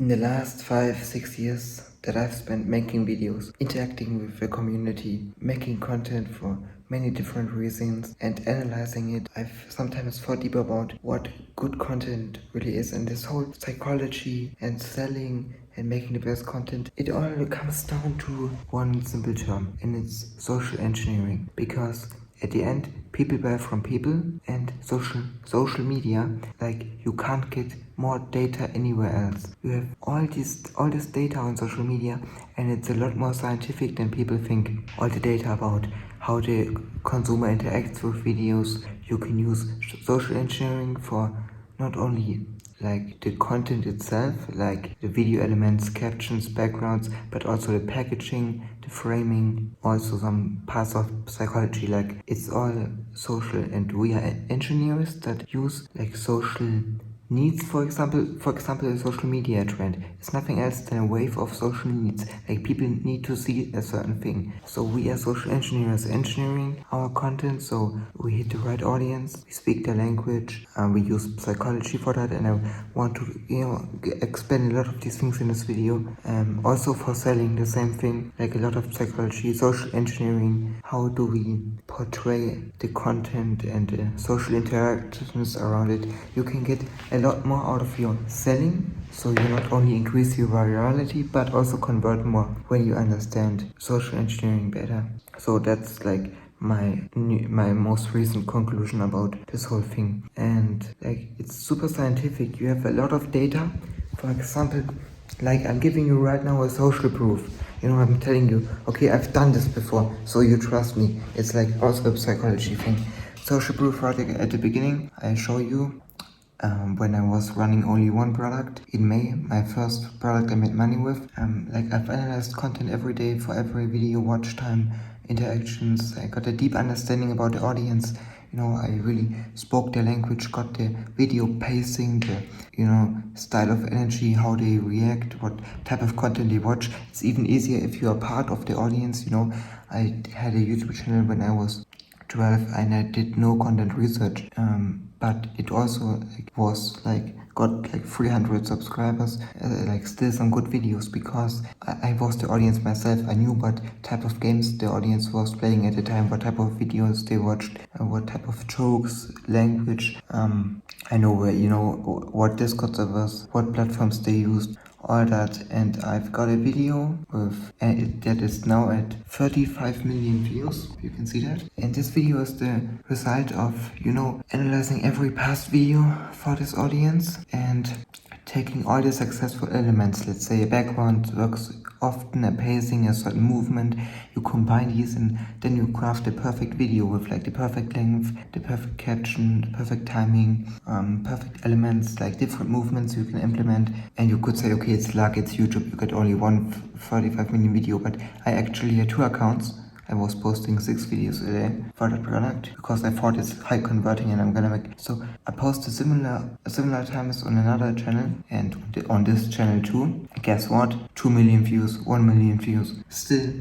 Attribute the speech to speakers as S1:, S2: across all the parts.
S1: In the last 5-6 years that I've spent making videos, interacting with the community, making content for many different reasons and analyzing it, I've sometimes thought deeper about what good content really is, and this whole psychology and selling and making the best content, it all comes down to one simple term, and it's social engineering. Because at the end, people buy from people, and social media, like, you can't get more data anywhere else. You have all this data on social media, and it's a lot more scientific than people think. All the data about how the consumer interacts with videos. You can use social engineering for not only like the content itself, like the video elements, captions, backgrounds, but also the packaging, the framing, also some parts of psychology. Like, it's all social, and we are engineers that use like social needs. For example, a social media trend is nothing else than a wave of social needs. Like, people need to see a certain thing, so we are social engineers engineering our content, so we hit the right audience, we speak their language, we use psychology for that. And I want to explain a lot of these things in this video. Also for selling, the same thing, like a lot of psychology, social engineering, how do we portray the content and the social interactions around it. You can get a lot more out of your selling, so you not only increase your virality but also convert more when you understand social engineering better. So that's like my most recent conclusion about this whole thing. And like, it's super scientific. You have a lot of data. For example, like, I'm giving you right now a social proof. I'm telling you, okay, I've done this before, so you trust me. It's like also a psychology thing. Social proof right at the beginning, I show you when I was running only one product in May, my first product I made money with. Like, I've analyzed content every day for every video, watch time, interactions. I got a deep understanding about the audience. I really spoke their language, got the video pacing, the style of energy, how they react, what type of content they watch. It's even easier if you are part of the audience. I had a YouTube channel when I was 12 and I did no content research, but it also got 300 subscribers, still some good videos, because I was the audience myself. I knew what type of games the audience was playing at the time, what type of videos they watched, what type of jokes, language. I know what Discord servers, what platforms they used, all that. And I've got a video that is now at 35 million views. You can see that. And this video is the result of analyzing every past video for this audience and taking all the successful elements. Let's say a background works often, a pacing, a certain movement. You combine these, and then you craft the perfect video with the perfect length, the perfect caption, the perfect timing, perfect elements, different movements you can implement. And you could say, okay, it's luck, it's YouTube, you get only one 35 minute video. But I actually had 2 accounts. I was posting 6 videos a day for that product because I thought it's high converting and I'm gonna make it. So I posted similar times on another channel and on this channel too. Guess what? 2 million views, 1 million views. Still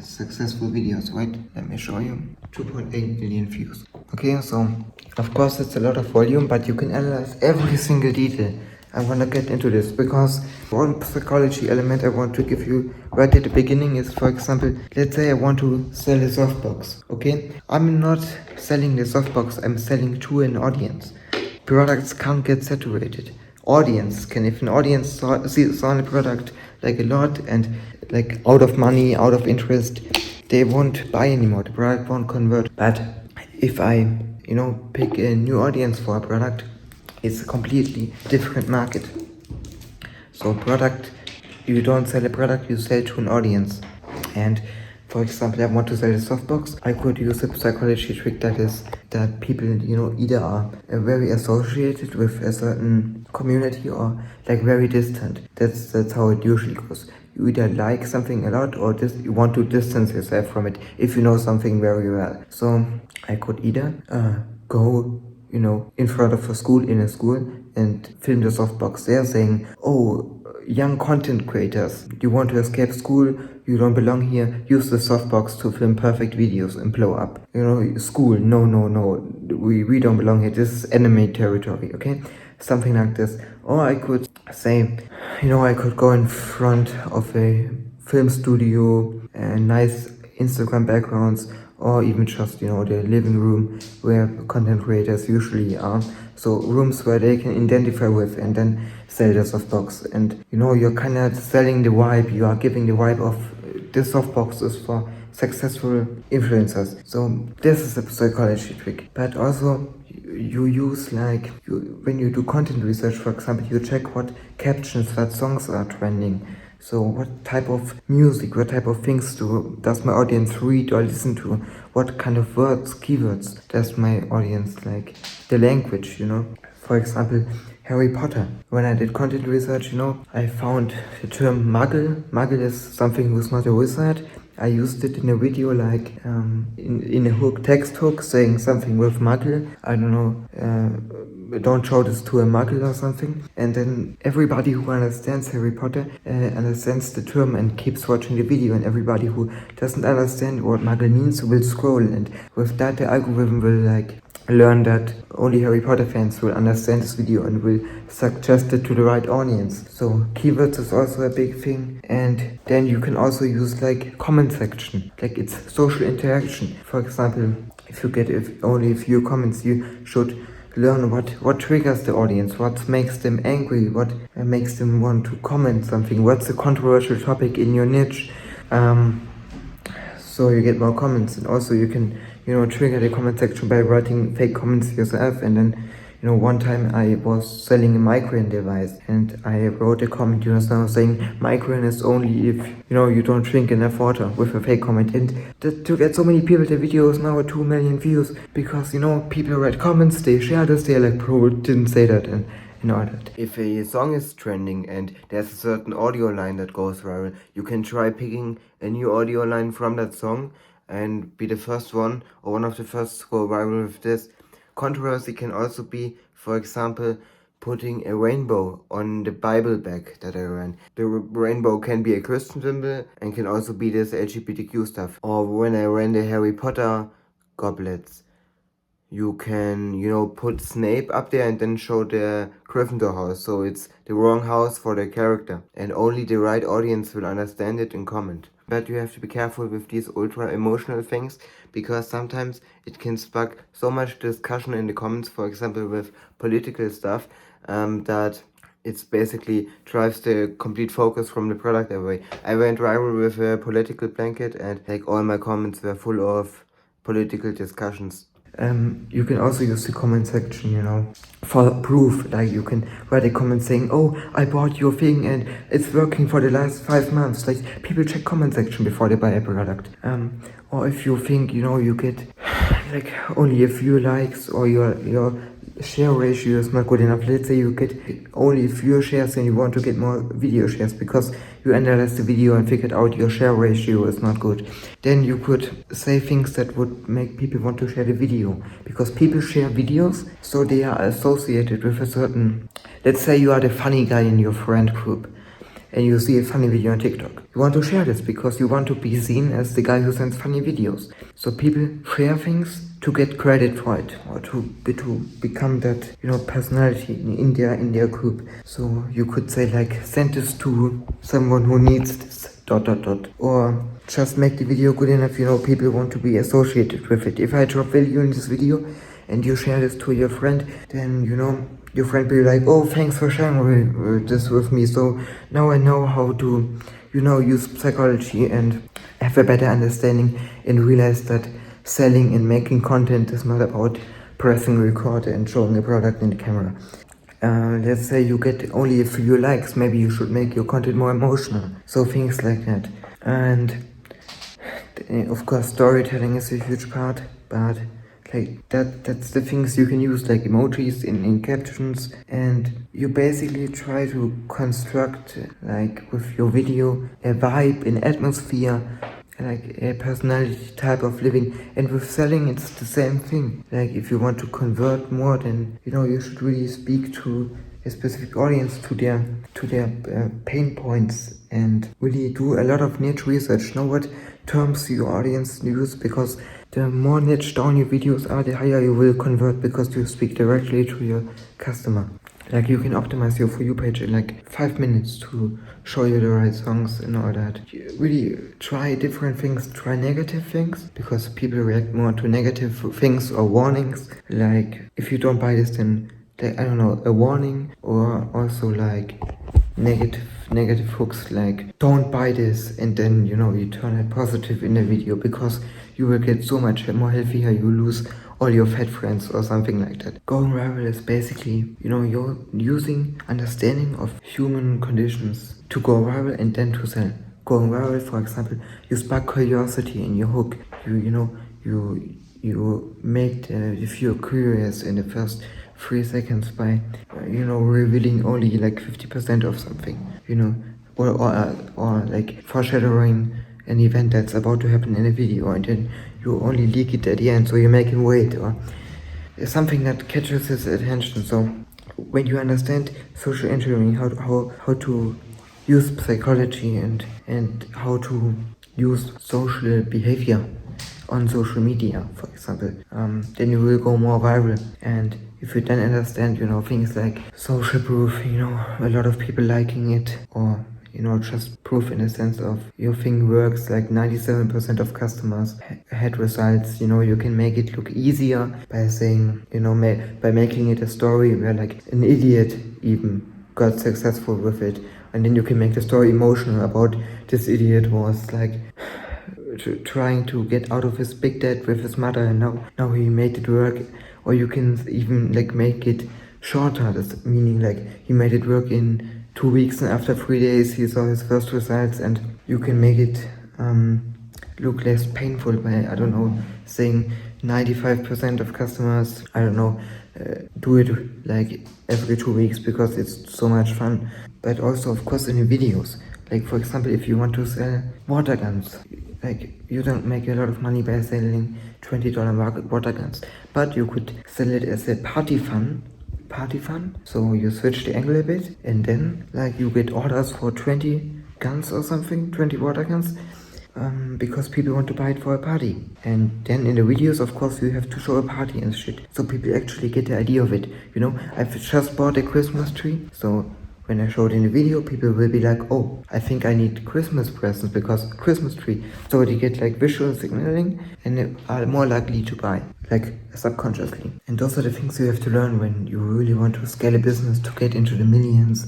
S1: successful videos, right? Let me show you. 2.8 million views. Okay, so of course it's a lot of volume, but you can analyze every single detail. I want to get into this because one psychology element I want to give you right at the beginning is, for example, let's say I want to sell a softbox, okay? I'm not selling the softbox, I'm selling to an audience. Products can't get saturated. Audience can. If an audience saw the product a lot and out of money, out of interest, they won't buy anymore, the product won't convert. But if I, pick a new audience for a product, it's a completely different market. So you don't sell a product, you sell to an audience. And for example, I want to sell a softbox. I could use a psychology trick that people, either are very associated with a certain community or very distant. That's how it usually goes. You either like something a lot or you want to distance yourself from it if you know something very well. So I could either go in front of a school, and film the softbox there saying, oh, young content creators, you want to escape school, you don't belong here, use the softbox to film perfect videos and blow up. School, no, we don't belong here, this is enemy territory, okay? Something like this. Or I could say, I could go in front of a film studio and nice Instagram backgrounds, or even just, the living room where content creators usually are. So rooms where they can identify with and then sell their softbox. And, you're kind of selling the vibe, you are giving the vibe of this softbox is for successful influencers. So this is a psychology trick. But also, you use when you do content research, for example, you check what captions, what songs are trending. So what type of music, what type of things does my audience read or listen to? What kind of words, keywords does my audience like? The language, For example, Harry Potter. When I did content research, I found the term muggle. Muggle is something who's not a wizard. I used it in a video in a text hook saying something with muggle. I don't know, don't show this to a muggle or something. And then everybody who understands Harry Potter understands the term and keeps watching the video. And everybody who doesn't understand what muggle means will scroll. And with that, the algorithm will learn that only Harry Potter fans will understand this video and will suggest it to the right audience. So keywords is also a big thing. And then you can also use comment section, it's social interaction. For example, if you get only a few comments, you should learn what triggers the audience, what makes them angry, what makes them want to comment something, what's a controversial topic in your niche. So you get more comments, and also you can trigger the comment section by writing fake comments yourself. And then one time I was selling a migraine device and I wrote a comment saying migraine is only if you don't drink enough water, with a fake comment. And to get so many people, the video is now at 2 million views because people write comments, they share this, they're like, bro, didn't say that. And all that. If a song is trending and there's a certain audio line that goes viral, you can try picking a new audio line from that song and be the first one or one of the first to go viral with this. Controversy can also be, for example, putting a rainbow on the Bible bag that I ran. The rainbow can be a Christian symbol and can also be this LGBTQ stuff. Or when I ran the Harry Potter goblets, you can, put Snape up there and then show the Gryffindor house. So it's the wrong house for the character. And only the right audience will understand it and comment. But you have to be careful with these ultra emotional things, because sometimes it can spark so much discussion in the comments, for example with political stuff, that it's basically drives the complete focus from the product away. I went viral with a political blanket and all my comments were full of political discussions. You can also use the comment section, for proof. You can write a comment saying, oh, I bought your thing and it's working for the last 5 months. People check comment section before they buy a product. Or if you think, you get only a few likes, or your share ratio is not good enough. Let's say you get only a few shares and you want to get more video shares because you analyzed the video and figured out your share ratio is not good. Then you could say things that would make people want to share the video, because people share videos, so they are associated with a certain... Let's say you are the funny guy in your friend group and you see a funny video on TikTok. You want to share this because you want to be seen as the guy who sends funny videos. So people share things to get credit for it, or to become that personality in their group. So you could say send this to someone who needs this ... Or just make the video good enough, people want to be associated with it. If I drop value in this video and you share this to your friend, then your friend will be like, oh, thanks for sharing this with me. So now I know how to use psychology and have a better understanding, and realize that selling and making content is not about pressing record and showing a product in the camera. Let's say you get only a few likes, maybe you should make your content more emotional. So things like that. And of course storytelling is a huge part, but that's the things you can use, emojis in captions, and you basically try to construct with your video a vibe, an atmosphere, a personality type of living. And with selling it's the same thing. If you want to convert more, then you should really speak to a specific audience, to their pain points, and really do a lot of niche research. Know what terms your audience use, because the more niche down your videos are, the higher you will convert, because you speak directly to your customer. Like you can optimize your For You page in like 5 minutes to show you the right songs and all that. You really try different things, try negative things, because people react more to negative things or warnings. Like if you don't buy this, then like, I don't know, a warning, or also like negative hooks like don't buy this, and then you turn it positive in the video, because you will get so much more healthier, you lose all your fat friends or something like that. Going viral is basically, you're using understanding of human conditions to go viral and then to sell. Going viral, for example, you spark curiosity in your hook. You make the viewer curious in the first 3 seconds by revealing only like 50% of something, or like foreshadowing an event that's about to happen in a video, and then you only leak it at the end, so you make him wait, or something that catches his attention. So when you understand social engineering, how to use psychology and how to use social behavior on social media, for example, then you will go more viral. And if you then understand, things like social proof, a lot of people liking it, or just proof in the sense of your thing works, like 97% of customers had results. You can make it look easier by saying, by making it a story where like an idiot even got successful with it, and then you can make the story emotional about this idiot was like trying to get out of his big debt with his mother, and now he made it work. Or you can even like make it shorter, that's meaning like he made it work in 2 weeks, and after 3 days he saw his first results. And you can make it look less painful by, I don't know, saying 95% of customers, I don't know, do it like every 2 weeks because it's so much fun. But also, of course, in the videos, like for example, if you want to sell water guns, like you don't make a lot of money by selling $20 water guns, but you could sell it as a party fun. So you switch the angle a bit, and then like you get orders for 20 guns or something, 20 water guns, because people want to buy it for a party. And then in the videos, of course, you have to show a party and shit, so people actually get the idea of it. I've just bought a Christmas tree, so when I show it in the video, people will be like, oh, I think I need Christmas presents because Christmas tree. So they get like visual signaling, and they are more likely to buy, like subconsciously. And those are the things you have to learn when you really want to scale a business to get into the millions.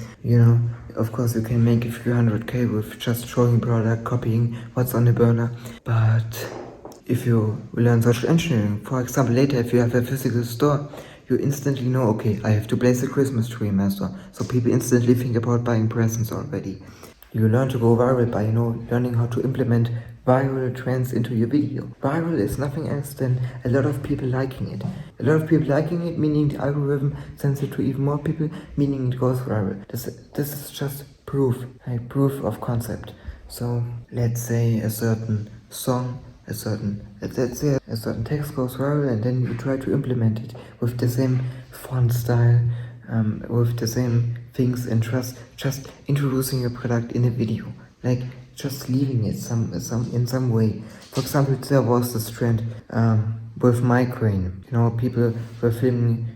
S1: Of course, you can make a few 100K with just showing product, copying what's on the burner. But if you learn social engineering, for example, later if you have a physical store, you instantly know, okay, I have to place a Christmas tree in my store. So people instantly think about buying presents already. You learn to go viral by, learning how to implement viral trends into your video. Viral is nothing else than a lot of people liking it. A lot of people liking it, meaning the algorithm sends it to even more people, meaning it goes viral. This is just proof, like proof of concept. So let's say a certain song, let's say a certain text goes viral, and then you try to implement it with the same font style, with the same things, and just introducing your product in a video, like just leaving it in some way. For example, there was this trend with migraine. People were filming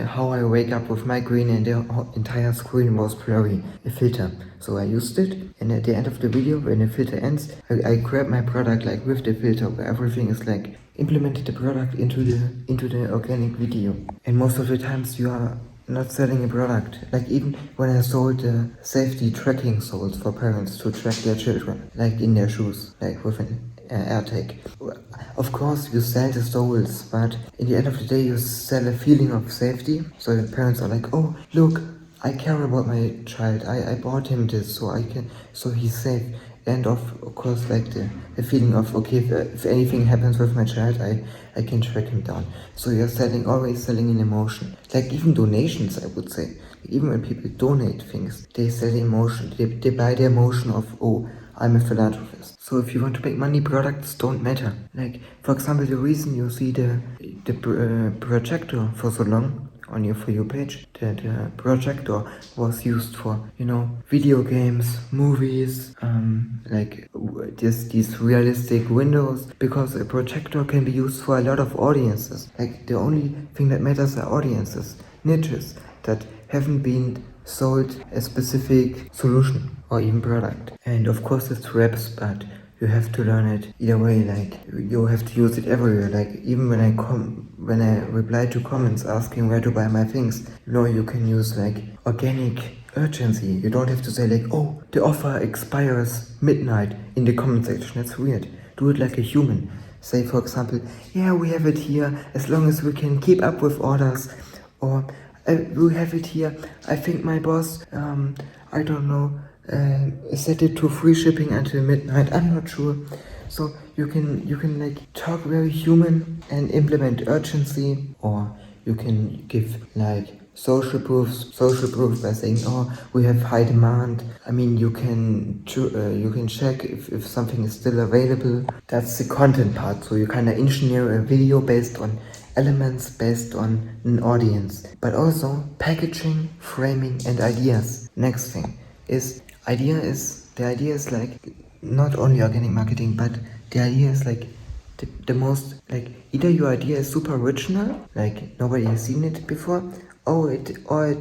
S1: how I wake up with migraine, and the entire screen was blurry, a filter. So I used it, and at the end of the video, when the filter ends, I grab my product like with the filter, where everything is like implemented the product into the organic video. And most of the times you are not selling a product. Like even when I sold the safety tracking soles for parents to track their children, like in their shoes, like with an AirTag. Of course you sell the soles, but in the end of the day you sell a feeling of safety. So the parents are like, oh look, I care about my child. I bought him this so he's safe. And of course, like the feeling of, okay, if anything happens with my child, I can track him down. So you're always selling an emotion. Like even donations, I would say. Even when people donate things, they sell the emotion. They buy the emotion of, oh, I'm a philanthropist. So if you want to make money, products don't matter. Like, for example, the reason you see the projector for so long on your For You page, the projector was used for, video games, movies, like these realistic windows, because a projector can be used for a lot of audiences. Like the only thing that matters are audiences, niches that haven't been sold a specific solution or even product. And of course it's reps, but you have to learn it either way. Like you have to use it everywhere. Like even when I reply to comments asking where to buy my things, you can use like organic urgency. You don't have to say like, oh, the offer expires midnight in the comment section. That's weird. Do it like a human. Say for example, yeah, we have it here as long as we can keep up with orders, or we have it here. I think my boss, I don't know, set it to free shipping until midnight. I'm not sure. So you can like talk very human and implement urgency, or you can give like social proof by saying, oh, we have high demand. I mean, you can check if something is still available. That's the content part. So you kind of engineer a video based on elements, based on an audience, but also packaging, framing, and ideas. Next thing is the idea is like not only organic marketing, but the idea is like the most, like either your idea is super original, like nobody has seen it before, or it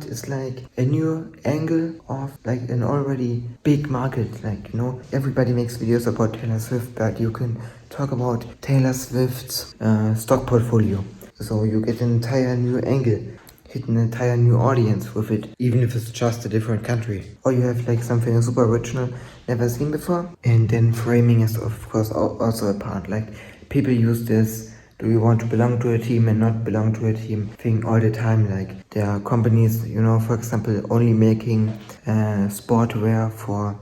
S1: is like a new angle of like an already big market. Like everybody makes videos about Taylor Swift, but you can talk about Taylor Swift's stock portfolio. So you get an entire new angle, hit an entire new audience with it, even if it's just a different country. Or you have like something super original, never seen before. And then framing is of course also a part. Like people use this, do you want to belong to a team and not belong to a team thing all the time. Like there are companies, for example, only making sportwear for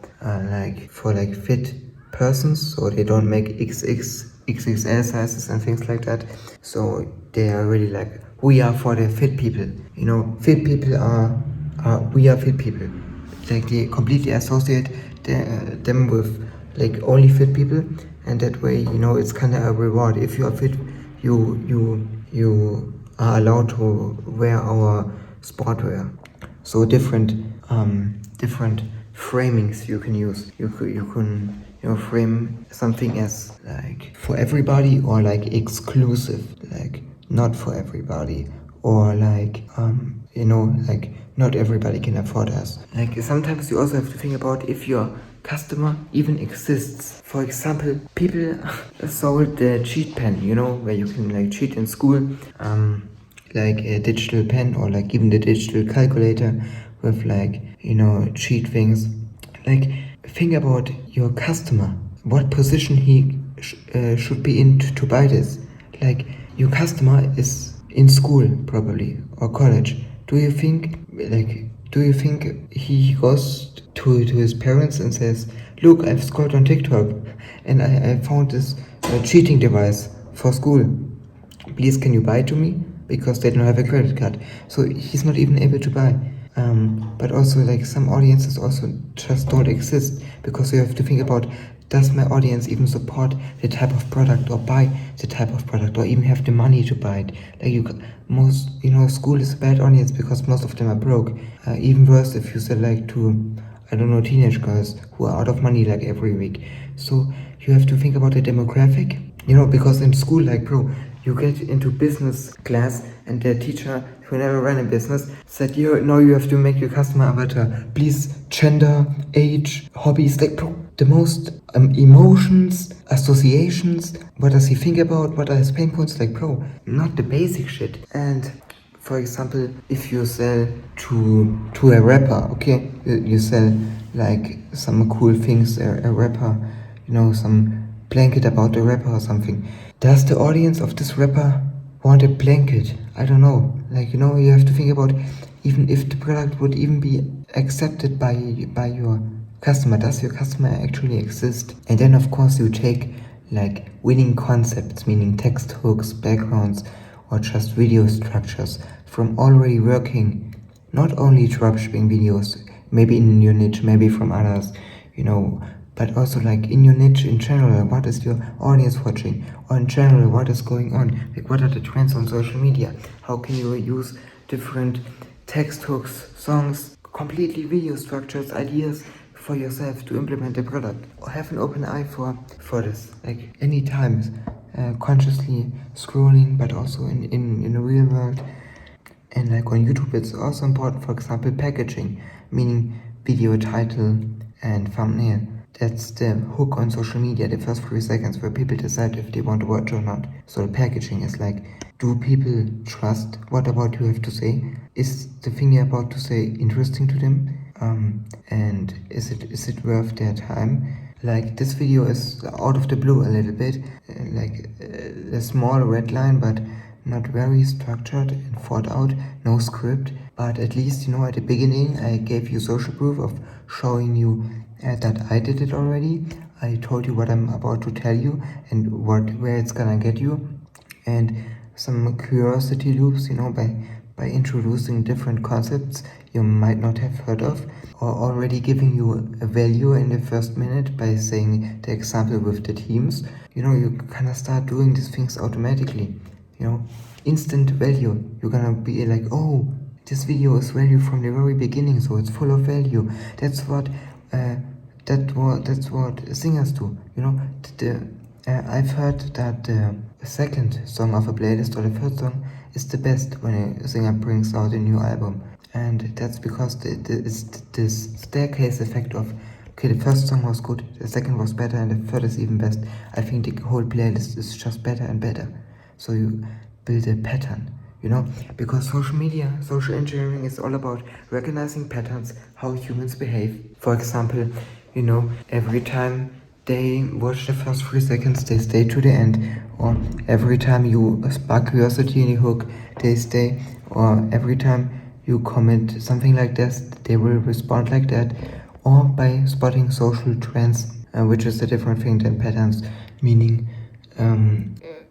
S1: fit persons, so they don't make XXL sizes and things like that. So they are really like, we are for the fit people. Fit people we are fit people. Like they completely associate them with like only fit people, and that way it's kind of a reward. If you are fit, you are allowed to wear our sportwear. So different framings you can use. You can frame something as like for everybody, or like exclusive, like not for everybody, or like like not everybody can afford us. Like sometimes you also have to think about if your customer even exists. For example, people sold the cheat pen, where you can like cheat in school, like a digital pen, or like even the digital calculator with like cheat things. Like think about your customer, what position he should be in to buy this. Like your customer is in school probably, or college. Do you think he goes to his parents and says, look, I've scrolled on TikTok and I found this cheating device for school, please can you buy it to me, because they don't have a credit card. So he's not even able to buy. But also like some audiences also just don't exist, because you have to think about, does my audience even support the type of product, or buy the type of product, or even have the money to buy it? Like school is a bad audience because most of them are broke. Even worse if you sell like to, I don't know, teenage girls who are out of money like every week. So you have to think about the demographic, because in school, like bro, you get into business class and the teacher who never ran a business said, now you have to make your customer avatar. Please, gender, age, hobbies, like bro, the most emotions, associations, what does he think about, what are his pain points, like bro, not the basic shit. And for example, if you sell to a rapper, okay, you sell like some cool things, a rapper, some blanket about the rapper or something. Does the audience of this rapper want a blanket? I don't know. Like, you have to think about, even if the product would even be accepted by your customer, does your customer actually exist? And then of course you take like winning concepts, meaning text hooks, backgrounds, or just video structures from already working, not only dropshipping videos, maybe in your niche, maybe from others, but also like in your niche in general, what is your audience watching, or in general, what is going on, like what are the trends on social media, how can you use different text hooks, songs, completely video structures, ideas for yourself to implement the product, or have an open eye for this, like anytime, consciously scrolling, but also in the real world. And like on YouTube, it's also important, for example, packaging, meaning video title and thumbnail. That's the hook on social media, the first 3 seconds where people decide if they want to watch or not. So the packaging is like, do people trust what about you have to say? Is the thing you're about to say interesting to them? And is it worth their time? Like this video is out of the blue a little bit, like a small red line, but not very structured and thought out, no script. But at least, you know, at the beginning I gave you social proof of showing you that I did it already. I told you what I'm about to tell you and where it's gonna get you, and some curiosity loops, you know, by introducing different concepts you might not have heard of, or already giving you a value in the first minute by saying the example with the teams. You know, you kind of start doing these things automatically, you know, instant value. You're gonna be like, oh, this video is value from the very beginning, so it's full of value. That's what singers do, you know. I've heard that the second song of a playlist or the first song is the best when a singer brings out a new album, and that's because it's this staircase effect of, okay, the first song was good, the second was better, and the third is even best. I think the whole playlist is just better and better. So you build a pattern, you know, because social media, social engineering is all about recognizing patterns, how humans behave. For example, you know, every time they watch the first 3 seconds, they stay to the end, or every time you spark curiosity in the hook, they stay, or every time you comment something like this, they will respond like that, or by spotting social trends, which is a different thing than patterns, meaning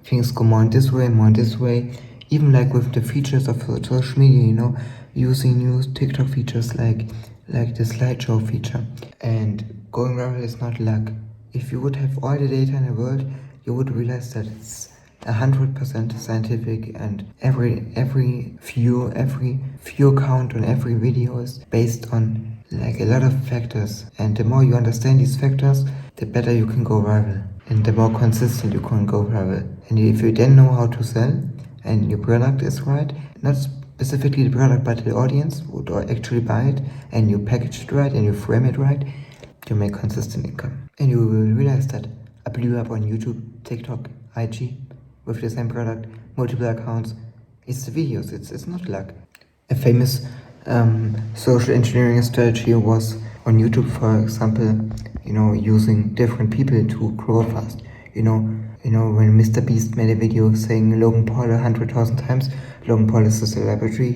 S1: things go more in this way, more in this way. Even like with the features of social media, you know, using new TikTok features like the slideshow feature. And going viral is not luck. If you would have all the data in the world, you would realize that it's 100% scientific, and every view count on every video is based on like a lot of factors. And the more you understand these factors, the better you can go viral, and the more consistent you can go viral. And if you then know how to sell, and your product is right, not specifically the product but the audience would actually buy it, and you package it right and you frame it right, you make consistent income. And you will realize that I blew up on YouTube, TikTok, IG with the same product, multiple accounts. It's the videos, it's not luck. A famous social engineering strategy was on YouTube, for example, you know, using different people to grow fast. You know, when Mr. Beast made a video saying Logan Paul 100,000 times, Logan Paul is a celebrity.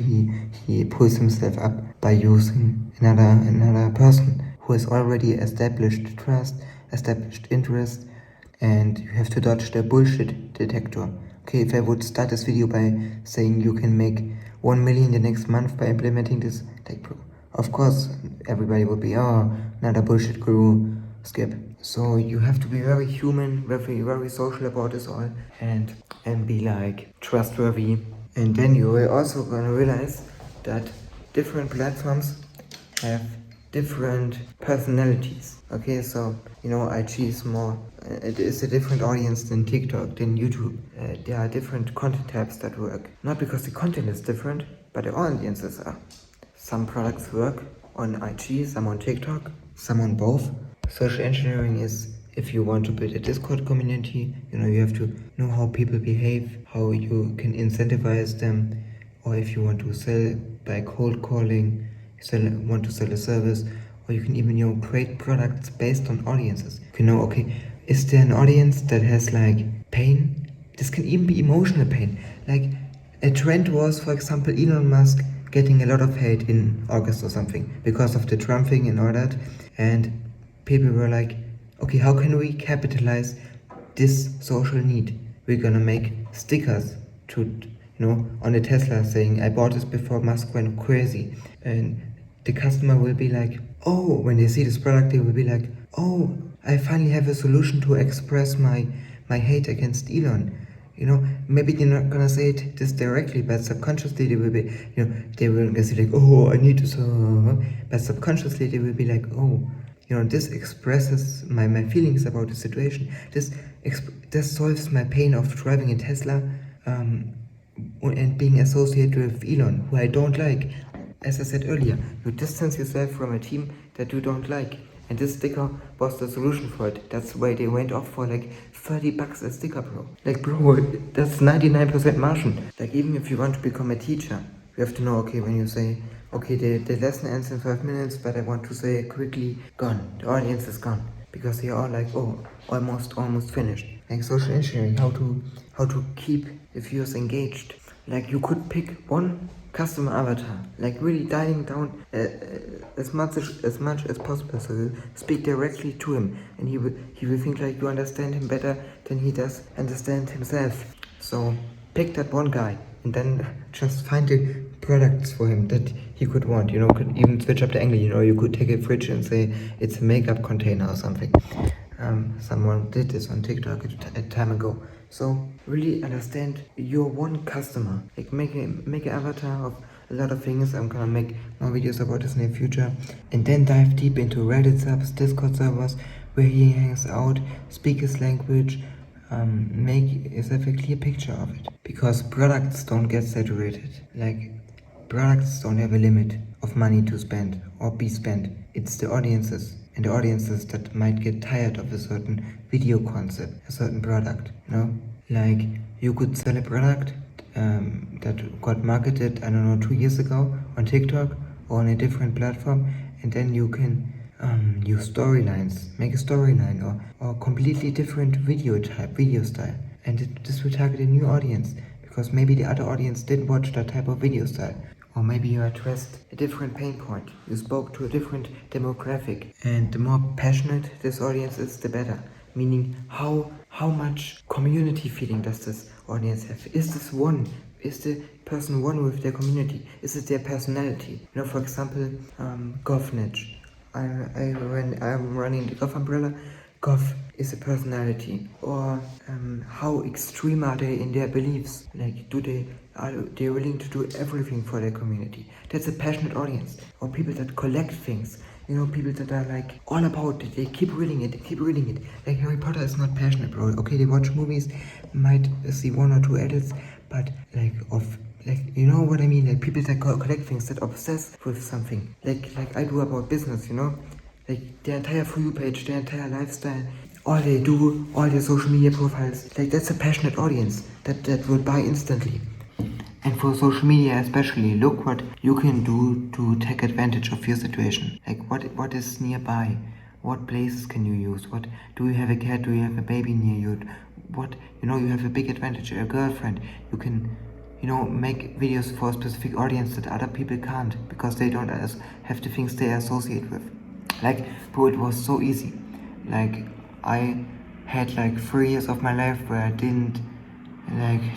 S1: He pulls himself up by using another person who has already established trust, established interest, and you have to dodge the bullshit detector. Okay, if I would start this video by saying you can make 1 million the next month by implementing this, like, bro, of course everybody would be, oh, another bullshit guru, skip. So you have to be very human, very social about this all, and be like trustworthy. And then you are also gonna realize that different platforms have different personalities. Okay, so you know, IG is more, it is a different audience than TikTok, than YouTube. There are different content types that work, not because the content is different, but the audiences are. Some products work on IG, some on TikTok, some on both. Social engineering is, if you want to build a Discord community, you know, you have to know how people behave, how you can incentivize them, or if you want to sell by cold calling, want to sell a service, or you can even, you know, create products based on audiences. You know, okay, is there an audience that has like pain? This can even be emotional pain. Like a trend was, for example, Elon Musk getting a lot of hate in August or something because of the Trump thing and all that, and people were like, okay, how can we capitalize this social need? We're gonna make stickers to, you know, on the Tesla saying, I bought this before Musk went crazy. And the customer will be like, oh, when they see this product, they will be like, oh, I finally have a solution to express my hate against Elon. You know, maybe they're not gonna say it this directly, but subconsciously they will be, you know, they will say like, oh, I need to solve. But subconsciously they will be like, oh, you know, this expresses my feelings about the situation. This solves my pain of driving a Tesla. and being associated with Elon, who I don't like. As I said earlier, you distance yourself from a team that you don't like. And this sticker was the solution for it. That's why they went off for like $30 a sticker, bro. Like, bro, that's 99% margin. Like, even if you want to become a teacher, you have to know, okay, when you say, okay, the lesson ends in 5 minutes, but I want to say quickly, gone. The audience is gone. Because they are like, oh, almost finished. Like social engineering, how to keep the viewers engaged. Like, you could pick one customer avatar, like really dialing down as much as possible, so you speak directly to him, and he will think like you understand him better than he does understand himself. So pick that one guy and then just find the products for him that he could want. Could even switch up the angle. You could take a fridge and say it's a makeup container or something. Someone did this on TikTok a time ago. So really understand your one customer. Like make an avatar of a lot of things. I'm gonna make more videos about this in the future, and then dive deep into Reddit subs, Discord servers, where he hangs out, speak his language, make yourself a clear picture of it. Because products don't get saturated. Like, products don't have a limit of money to spend or be spent. It's the audiences, and the audiences that might get tired of a certain video concept, a certain product. Like, you could sell a product that got marketed, I don't know, 2 years ago on TikTok or on a different platform, and then you can use storylines, make a storyline, or completely different video style, and this will target a new audience, because maybe the other audience didn't watch that type of video style. Or maybe you addressed a different pain point, you spoke to a different demographic, and the more passionate this audience is, the better. Meaning, how much community feeling does this audience have? Is the person one with their community? Is it their personality? For example, Govnage. When I'm running the Gov umbrella, Gov is a personality. Or how extreme are they in their beliefs? Like, are they willing to do everything for their community? That's a passionate audience. Or people that collect things. People that are like all about it. They keep reading it. Like, Harry Potter is not passionate, bro. Okay, they watch movies, might see one or two edits, but you know what I mean? Like, people that collect things, that obsess with something. Like I do about business, Like, their entire For You page, their entire lifestyle, all they do, all their social media profiles. Like, that's a passionate audience that will buy instantly. And for social media especially, look what you can do to take advantage of your situation. Like, what is nearby? What places can you use? What do you have a cat? Do you have a baby near you? You have a big advantage, a girlfriend. You can, make videos for a specific audience that other people can't, because they don't have the things they associate with. Like, bro, it was so easy. Like, I had like 3 years of my life where I didn't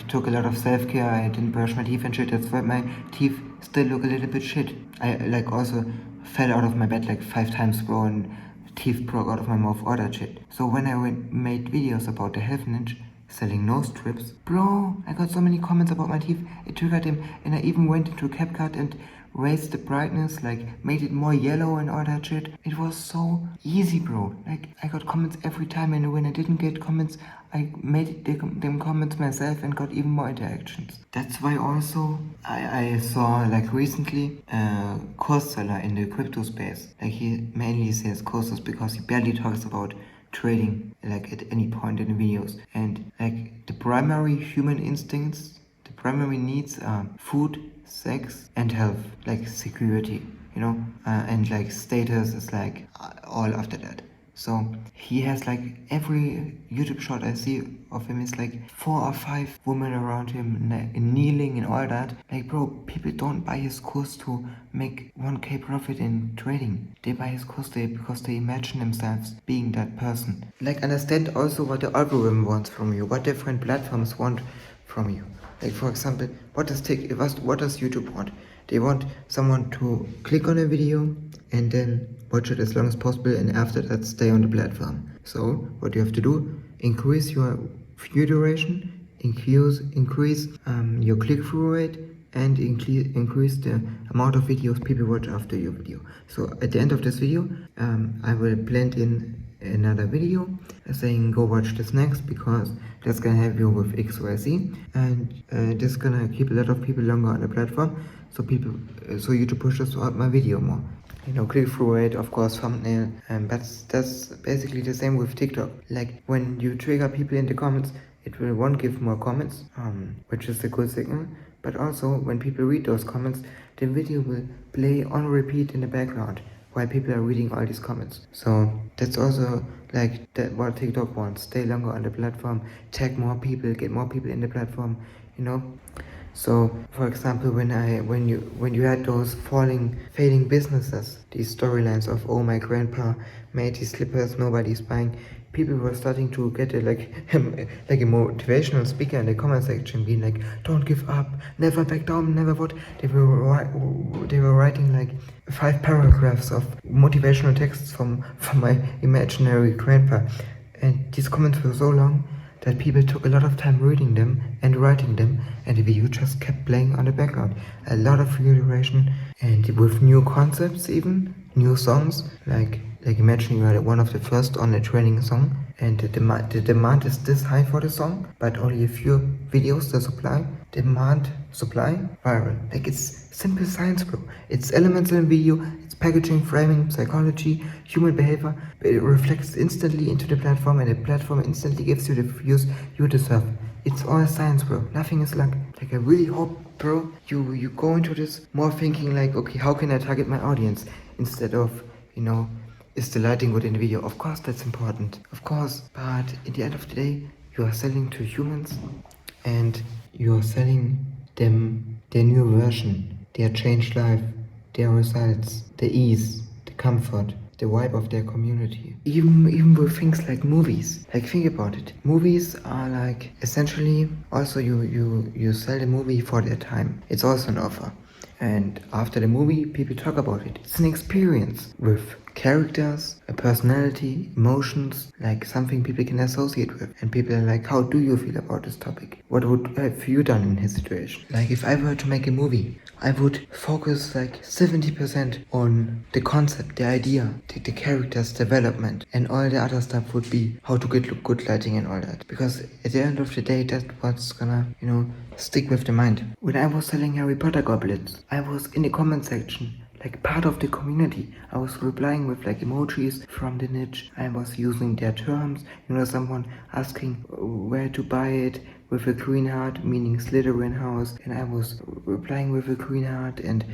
S1: took a lot of self-care. I didn't brush my teeth and shit. That's why my teeth still look a little bit shit. I also fell out of my bed like 5 times, bro, and teeth broke out of my mouth, all that shit. So when I made videos about the health ninja selling nose strips, bro, I got so many comments about my teeth. It triggered him, and I even went into CapCut and raised the brightness, like made it more yellow and all that shit. It was so easy, bro. Like, I got comments every time, and when I didn't get comments, I made them comments myself and got even more interactions. That's why also I saw like recently a course seller in the crypto space. Like, he mainly sells courses because he barely talks about trading like at any point in the videos. And like, the primary human instincts, the primary needs are food, sex, and health, like security, and like status is like all after that. So he has like, every YouTube shot I see of him is like 4 or 5 women around him kneeling and all that. Like, bro, people don't buy his course to make 1K profit in trading. They buy his course because they imagine themselves being that person. Like, understand also what the algorithm wants from you, what different platforms want from you. Like, for example, what does YouTube want? They want someone to click on a video and then watch it as long as possible, and after that stay on the platform. So what you have to do, increase your view duration, increase your click-through rate, and increase the amount of videos people watch after your video. So at the end of this video, I will blend in another video saying go watch this next because that's gonna help you with XYZ, and this is gonna keep a lot of people longer on the platform, so so YouTube pushes out my video more. Click through rate, of course, thumbnail, but that's basically the same with TikTok. Like when you trigger people in the comments, it won't give more comments, which is a good signal. But also, when people read those comments, the video will play on repeat in the background while people are reading all these comments. So that's also like that what TikTok wants: stay longer on the platform, tag more people, get more people in the platform. So, for example, when you had those failing businesses, these storylines of oh my grandpa made these slippers nobody's buying, people were starting to get like a motivational speaker in the comment section, being like, don't give up, never back down, never what. They were writing like 5 paragraphs of motivational texts from my imaginary grandpa, and these comments were so long that people took a lot of time reading them and writing them, and the video just kept playing on the background. A lot of duration, and with new concepts, even new songs. Like imagine you are one of the first on a trending song, and the demand is this high for the song, but only a few videos to supply. Demand, supply, viral. Like, it's simple science, bro. It's elements in video, it's packaging, framing, psychology, human behavior. It reflects instantly into the platform, and the platform instantly gives you the views you deserve. It's all science, bro. Nothing is luck. Like, I really hope, bro, you go into this more thinking like, okay, how can I target my audience? Instead of, is the lighting good in the video? Of course, that's important. Of course. But in the end of the day, you are selling to humans, and you are selling them their new version, their changed life, their results, the ease, the comfort, the vibe of their community. Even with things like movies. Like, think about it. Movies are like essentially also you sell the movie for their time. It's also an offer. And after the movie, people talk about it. It's an experience with characters, a personality, emotions, like something people can associate with. And people are like, how do you feel about this topic? What would have you done in his situation? Like, if I were to make a movie, I would focus like 70% on the concept, the idea, the character's development, and all the other stuff would be how to get good lighting and all that. Because at the end of the day, that's what's gonna, stick with the mind. When I was selling Harry Potter goblets, I was in the comment section, like part of the community. I was replying with like emojis from the niche. I was using their terms. Someone asking where to buy it with a green heart, meaning Slytherin house, and I was replying with a green heart, and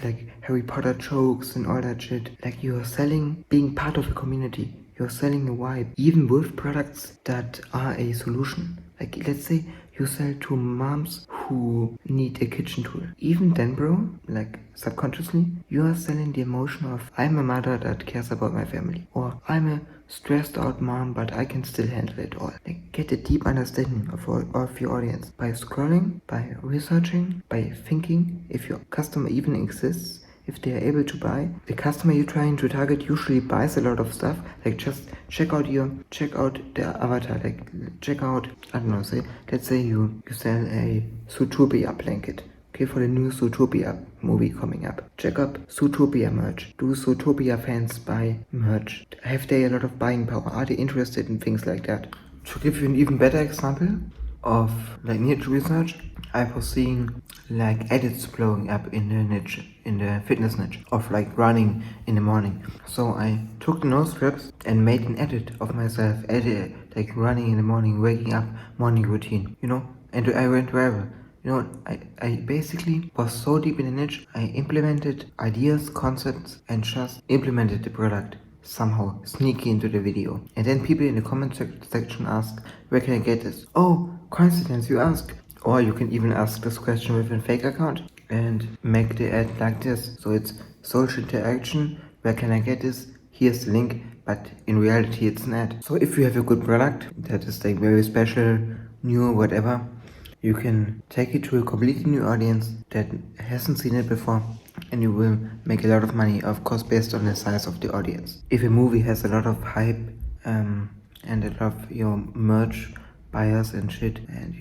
S1: like Harry Potter jokes and all that shit. Like, you are selling being part of a community. You're selling a vibe, even with products that are a solution. Like, let's say you sell to moms who need a kitchen tool. Even then, bro, like subconsciously, you are selling the emotion of I'm a mother that cares about my family, or I'm a stressed out mom, but I can still handle it all. Like, get a deep understanding of your audience by scrolling, by researching, by thinking if your customer even exists. If they are able to buy, the customer you're trying to target usually buys a lot of stuff. Like, just check out the avatar. Like, check out, I don't know, let's say you sell a Zootopia blanket. Okay, for the new Zootopia movie coming up. Check up Zootopia merch. Do Zootopia fans buy merch? Have they a lot of buying power? Are they interested in things like that? To give you an even better example of like niche research, I was seeing like edits blowing up in the fitness niche of like running in the morning. So I took the nose strips and made an edit of myself, like running in the morning, waking up, morning routine, and I went viral. I basically was so deep in the niche, I implemented ideas, concepts, and just implemented the product somehow sneaky into the video. And then people in the comment section ask, where can I get this? Oh, coincidence, you ask. Or you can even ask this question with a fake account and make the ad like this. So it's social interaction, where can I get this? Here's the link, but in reality it's an ad. So if you have a good product that is like very special, new, whatever, you can take it to a completely new audience that hasn't seen it before, and you will make a lot of money, of course, based on the size of the audience. If a movie has a lot of hype and a lot of merch buyers and shit, and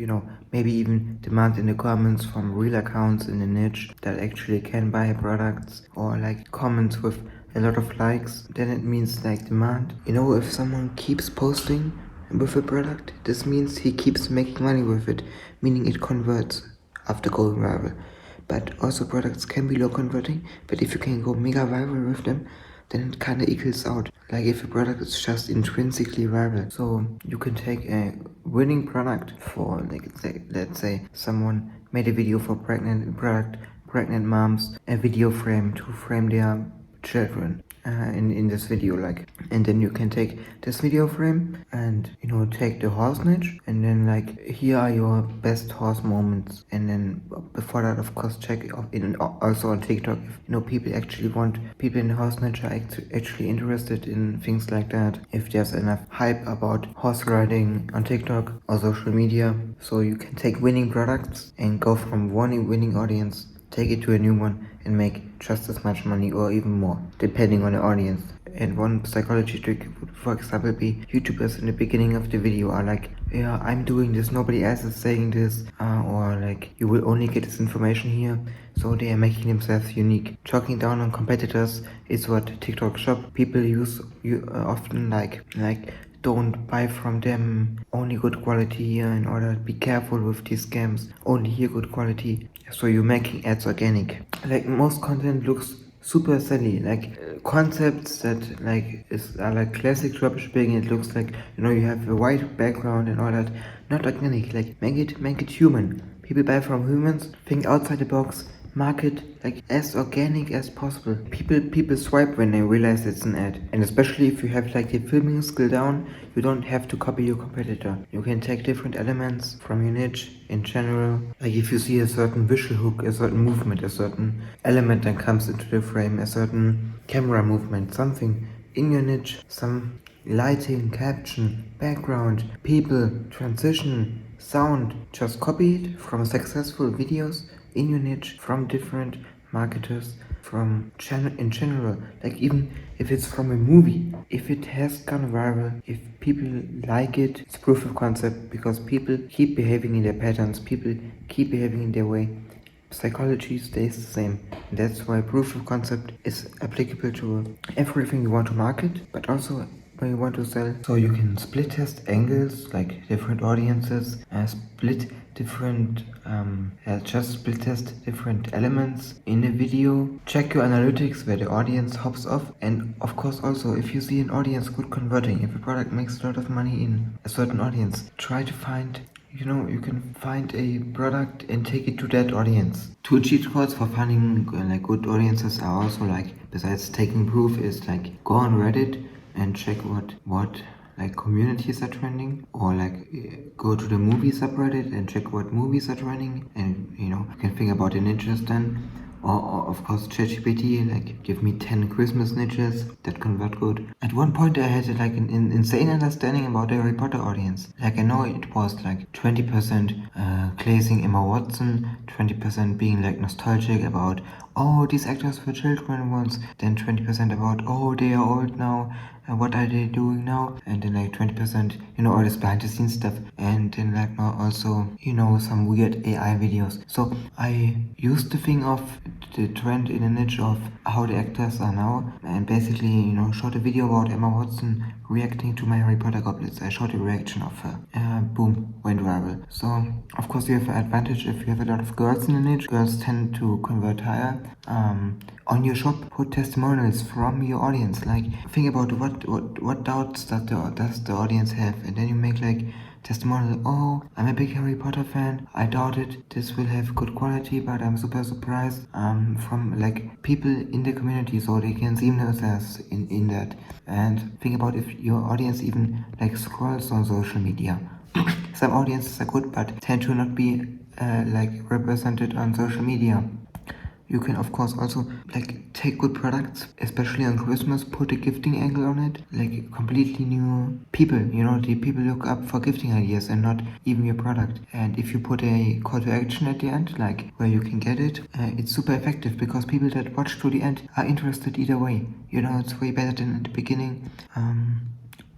S1: maybe even demand in the comments from real accounts in the niche that actually can buy products, or like comments with a lot of likes, then it means like demand. You know, if someone keeps posting with a product, this means he keeps making money with it, meaning it converts after going viral. But also products can be low converting, but if you can go mega viral with them, then it kinda equals out. Like if a product is just intrinsically viral. So you can take a winning product for, like, let's say someone made a video for pregnant moms, a video frame to frame their children in this video, like, and then you can take this video frame and, you know, take the horse niche, and then like, here are your best horse moments, and then before that, of course, check in also on TikTok if, you know, people in the horse niche are actually interested in things like that, if there's enough hype about horse riding on TikTok or social media. So you can take winning products and go from one winning audience, take it to a new one, and make just as much money or even more, depending on the audience. And one psychology trick would, for example, be YouTubers in the beginning of the video are like, yeah, I'm doing this, nobody else is saying this, or like, you will only get this information here. So they are making themselves unique. Talking down on competitors is what TikTok shop people use often, like don't buy from them, only good quality here, in order to be careful with these scams, only here good quality. So you're making ads organic. Like, most content looks super silly, like concepts that are like classic dropshipping. It looks like, you know, you have a white background and all that, not organic. Like, make it human. People buy from humans, think outside the box, market like as organic as possible. People swipe when they realize it's an ad. And especially if you have like the filming skill down, you don't have to copy your competitor. You can take different elements from your niche in general. Like if you see a certain visual hook, a certain movement, a certain element that comes into the frame, a certain camera movement, something in your niche, some lighting, caption, background, people, transition, sound, just copy it from successful videos in your niche, from different marketers, from channel in general. Like, even if it's from a movie, if it has gone viral, if people like it, it's proof of concept, because people keep behaving in their patterns, people keep behaving in their way. Psychology stays the same. That's why proof of concept is applicable to everything you want to market, but also when you want to sell. So you can split test angles, like different audiences, just split test different elements in a video. Check your analytics where the audience hops off, and of course also, if you see an audience good converting, if a product makes a lot of money in a certain audience, try to find, you know, you can find a product and take it to that audience. Two cheat codes for finding like good audiences are also, like, besides taking proof, is like, go on Reddit and check what like communities are trending, or like go to the movie subreddit and check what movies are trending, and, you know, you can think about the niches then. Or of course ChatGPT, like, give me 10 Christmas niches that convert good. At one point I had like an insane understanding about the Harry Potter audience. Like, I know it was like 20% glazing Emma Watson, 20% being like nostalgic about, oh, these actors were children once, then 20% about, oh, they are old now, what are they doing now, and then like 20%, you know, all this behind the scenes stuff, and then like also, you know, some weird AI videos. So I used to think of the trend in a niche of how the actors are now, and basically, you know, shot a video about Emma Watson reacting to my Harry Potter goblets. I shot a reaction of her. Boom, went viral. So of course you have an advantage if you have a lot of girls in the niche. Girls tend to convert higher. On your shop, put testimonials from your audience. Like, think about what doubts does the audience have, and then you make like testimonial. Oh, I'm a big Harry Potter fan. I doubted this will have good quality, but I'm super surprised. From like people in the community, so they can see themselves in that. And think about if your audience even like scrolls on social media. Some audiences are good, but tend to not be like represented on social media. You can of course also like take good products, especially on Christmas, put a gifting angle on it, like completely new people, you know, the people look up for gifting ideas and not even your product. And if you put a call to action at the end, like where you can get it, it's super effective, because people that watch to the end are interested either way. You know, it's way better than at the beginning.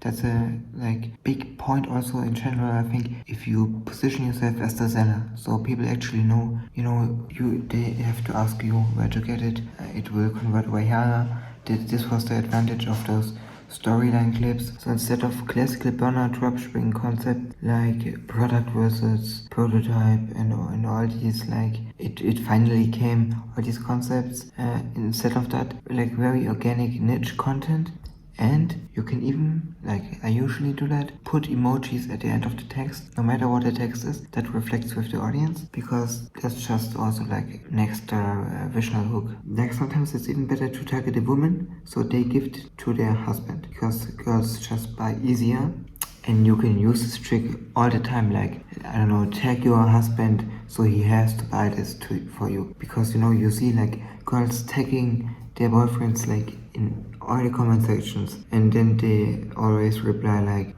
S1: That's a like big point also in general. I think if you position yourself as the seller, so people actually know, you know, they have to ask you where to get it. It will convert way higher this was the advantage of those storyline clips. So instead of classical burner dropshipping concept like product versus prototype and all these, like it finally came, all these concepts, instead of that, like very organic niche content. And you can even, like I usually do that, put emojis at the end of the text, no matter what the text is, that reflects with the audience, because that's just also like an extra visual hook. Like sometimes it's even better to target a woman, so they gift to their husband, because girls just buy easier. And you can use this trick all the time, like, I don't know, tag your husband so he has to buy this for you. Because, you know, you see like girls tagging their boyfriends like in all the comment sections, and then they always reply like,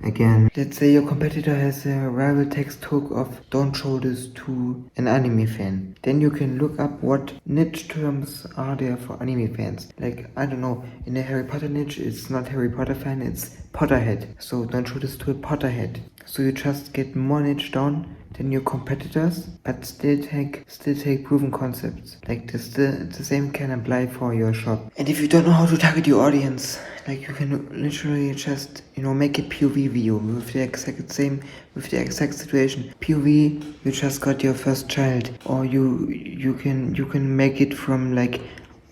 S1: again. Let's say your competitor has a rival text hook of "don't show this to an anime fan." Then you can look up what niche terms are there for anime fans. Like, I don't know, in a Harry Potter niche, it's not Harry Potter fan, it's Potterhead. So don't show this to a Potterhead. So you just get more niche down than your competitors, but still take proven concepts. Like the same can apply for your shop. And if you don't know how to target your audience, like you can literally just, you know, make a POV video with the exact situation. POV, you just got your first child, or you can make it from like,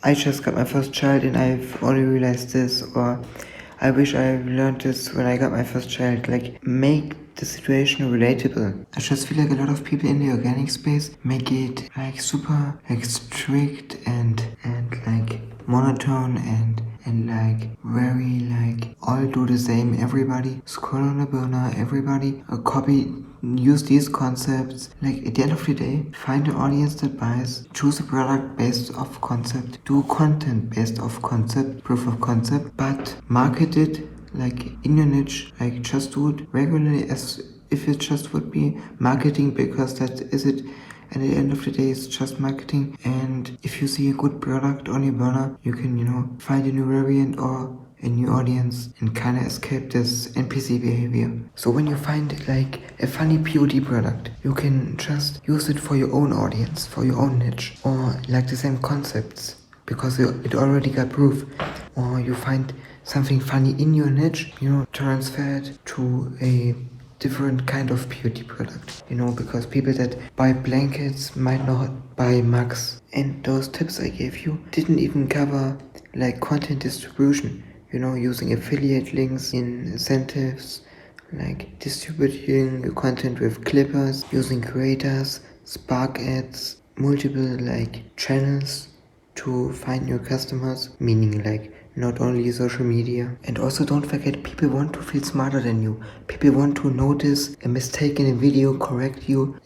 S1: I just got my first child and I've only realized this, or I wish I learned this when I got my first child. Like, make the situation relatable. I just feel like a lot of people in the organic space make it like super like strict and like monotone and like very like all do the same. Everybody scroll on a burner, everybody copy, use these concepts. Like at the end of the day, find an audience that buys, choose a product based off concept, do content based off concept, proof of concept, but market it like in your niche. Like just do it regularly as if it just would be marketing, because that is it. And at the end of the day, it's just marketing. And if you see a good product on your burner, you can, you know, find a new variant or a new audience and kind of escape this NPC behavior. So when you find like a funny POD product, you can just use it for your own audience, for your own niche, or like the same concepts, because it already got proof. Or you find something funny in your niche, you know, transfer it to a different kind of beauty product, you know, because people that buy blankets might not buy mugs. And those tips I gave you didn't even cover like content distribution, you know, using affiliate links, in incentives, like distributing the content with clippers, using creators, spark ads, multiple like channels to find new customers, meaning like not only social media. And also don't forget, people want to feel smarter than you. People want to notice a mistake in a video, correct you,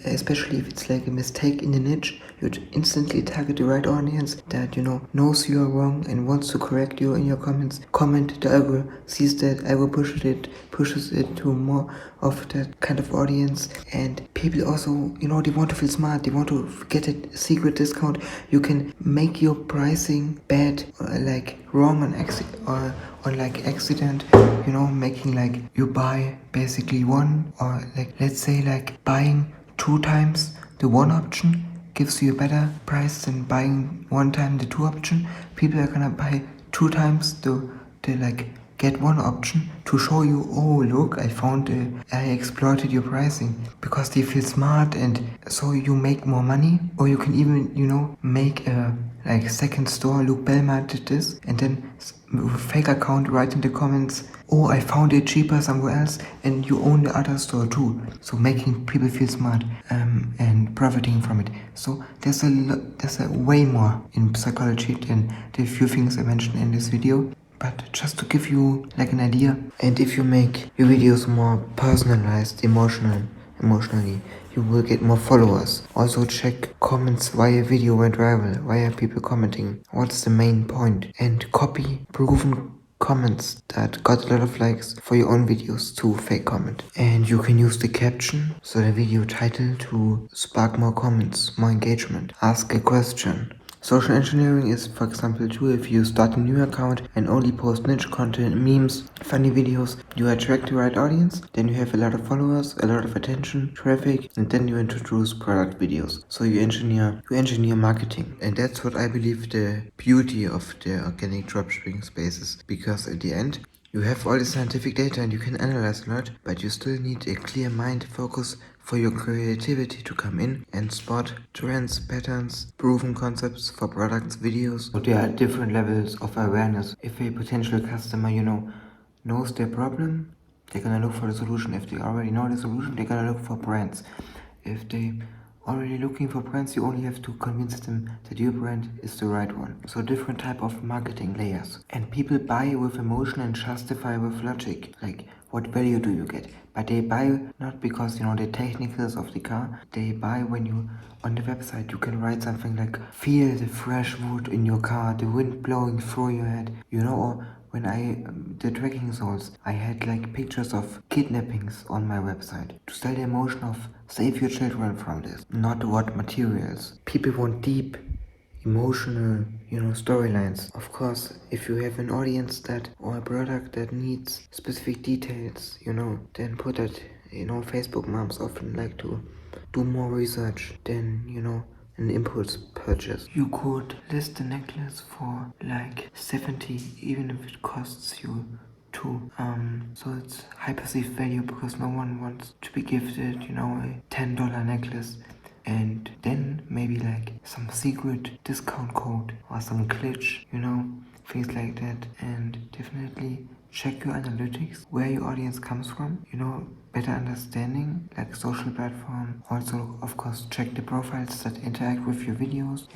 S1: especially if it's like a mistake in the niche. You'd instantly target the right audience that, you know, knows you are wrong and wants to correct you in your comments. Comment, the algorithm sees that, algorithm pushes it to more of that kind of audience. And people also, you know, they want to feel smart, they want to get a secret discount. You can make your pricing bad, like wrong on accident, you know, making like you buy basically one, or like let's say like buying 2 times the 1 option gives you a better price than buying 1 time the 2 option. People are gonna buy 2 times the like get 1 option to show you, oh look, I exploited your pricing, because they feel smart, and so you make more money. Or you can even, you know, make a like second store. Luke Belmar did this, and then fake account write in the comments, oh, I found it cheaper somewhere else, and you own the other store too. So making people feel smart and profiting from it. So there's a way more in psychology than the few things I mentioned in this video. But just to give you like an idea, and if you make your videos more personalized, emotionally, you will get more followers. Also check comments, why a video went viral, why are people commenting, what's the main point, and copy proven comments that got a lot of likes for your own videos to fake comment. And you can use the caption, so the video title, to spark more comments, more engagement. Ask a question. Social engineering is, for example, too, if you start a new account and only post niche content, memes, funny videos, you attract the right audience, then you have a lot of followers, a lot of attention, traffic, and then you introduce product videos. So you engineer marketing. And that's what I believe the beauty of the organic dropshipping space is, because at the end, you have all the scientific data and you can analyze a lot, but you still need a clear mind focus for your creativity to come in and spot trends, patterns, proven concepts for products, videos. So there are different levels of awareness. If a potential customer, knows their problem, they're gonna look for the solution. If they already know the solution, they're gonna look for brands. If they already looking for brands, you only have to convince them that your brand is the right one. So different type of marketing layers. And people buy with emotion and justify with logic. Like, what value do you get? But they buy not because, the technicals of the car. They buy when you, on the website, you can write something like, feel the fresh wood in your car, the wind blowing through your head, or when I did tracking zones, I had like pictures of kidnappings on my website to sell the emotion of save your children from this, not what materials. People want deep, emotional, storylines. Of course, if you have an audience that or a product that needs specific details, then put that. Facebook moms often like to do more research than, an impulse purchase. You could list the necklace for like 70, even if it costs you two. So it's high perceived value because no one wants to be gifted, a $10 necklace. And then maybe like some secret discount code or some glitch, things like that. And definitely check your analytics, where your audience comes from, better understanding like social platform. Also, of course, check the profiles that interact with your videos,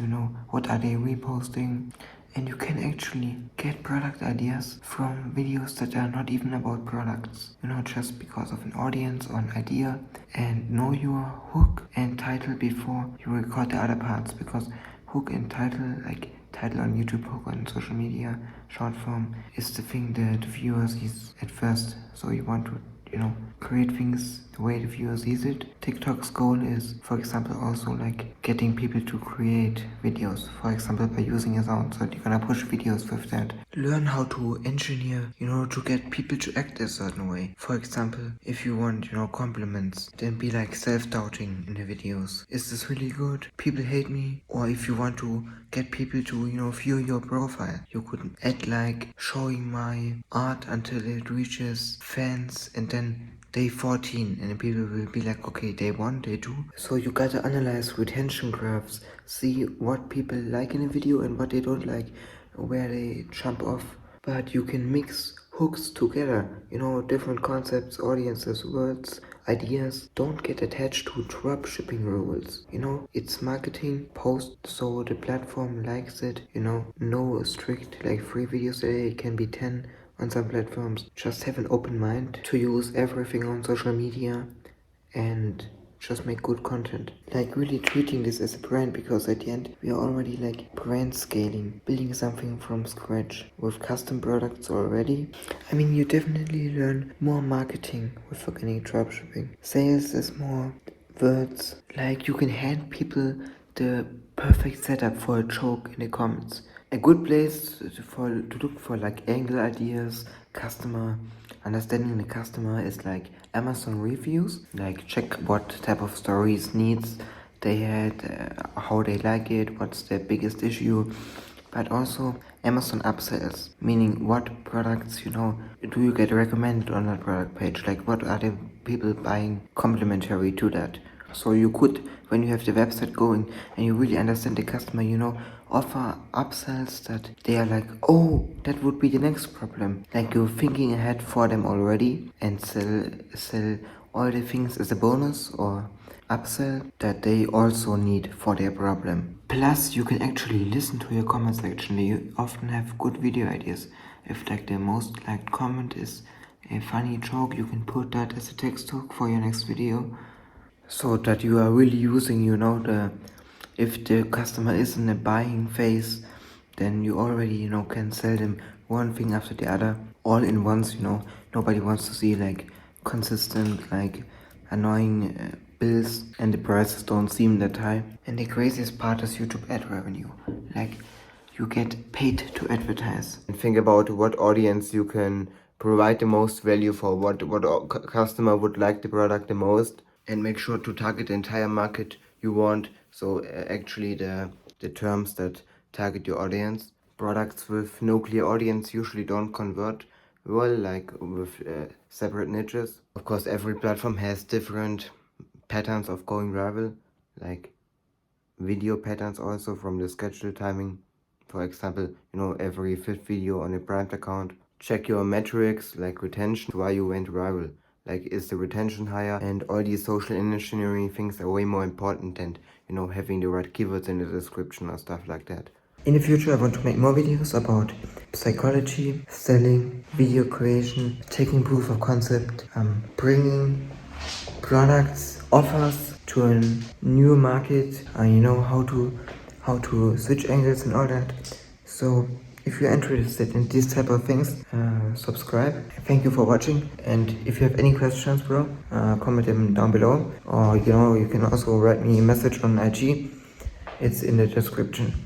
S1: what are they reposting. And you can actually get product ideas from videos that are not even about products, just because of an audience or an idea. And know your hook and title before you record the other parts, because hook and title, like title on YouTube, hook on social media, short form, is the thing that the viewer sees at first. So you want to, create things the way the viewer sees it. TikTok's goal is, for example, also like getting people to create videos, for example, by using a sound. So you're gonna push videos with that. Learn how to engineer, to get people to act a certain way. For example, if you want, compliments, then be like self-doubting in the videos. Is this really good? People hate me? Or if you want to get people to, view your profile, you could add like showing my art until it reaches fans, and then day 14, and people will be like, okay, day 1, day 2. So you gotta analyze retention graphs, see what people like in a video and what they don't like, where they jump off. But you can mix hooks together, different concepts, audiences, words, ideas. Don't get attached to drop shipping rules. It's marketing, post so the platform likes it. No strict like 3 videos a day, it can be 10 on some platforms. Just have an open mind to use everything on social media and just make good content. Like really treating this as a brand, because at the end we are already like brand scaling, building something from scratch with custom products already. I mean, you definitely learn more marketing with organic dropshipping. Sales is more words. Like you can hand people the perfect setup for a joke in the comments. A good place to look for like angle ideas, customer understanding the customer is like Amazon reviews. Like check what type of stories, needs they had, how they like it, what's their biggest issue. But also Amazon upsells, meaning what products, do you get recommended on that product page? Like what are the people buying complementary to that? So you could, when you have the website going and you really understand the customer, offer upsells that they are like, oh, that would be the next problem. Like you're thinking ahead for them already, and sell all the things as a bonus or upsell that they also need for their problem. Plus, you can actually listen to your comment section. You often have good video ideas. If like the most liked comment is a funny joke, you can put that as a text hook for your next video, so that you are really using, if the customer is in a buying phase, then you already, can sell them one thing after the other all in once. Nobody wants to see like consistent, like annoying bills and the prices don't seem that high. And the craziest part is YouTube ad revenue. Like, you get paid to advertise. And think about what audience you can provide the most value for, what customer would like the product the most, and make sure to target the entire market you want. So actually the terms that target your audience. Products with no clear audience usually don't convert well, like with separate niches. Of course, every platform has different patterns of going viral, like video patterns also from the schedule timing. For example, every fifth video on a brand account. Check your metrics like retention, why you went viral. Like, is the retention higher? And all these social engineering things are way more important than, having the right keywords in the description or stuff like that. In the future, I want to make more videos about psychology, selling, video creation, taking proof of concept, bringing products, offers to a new market, how to switch angles and all that. So if you're interested in these type of things, subscribe. Thank you for watching, and if you have any questions, bro, comment them down below, or you can also write me a message on IG. It's in the description.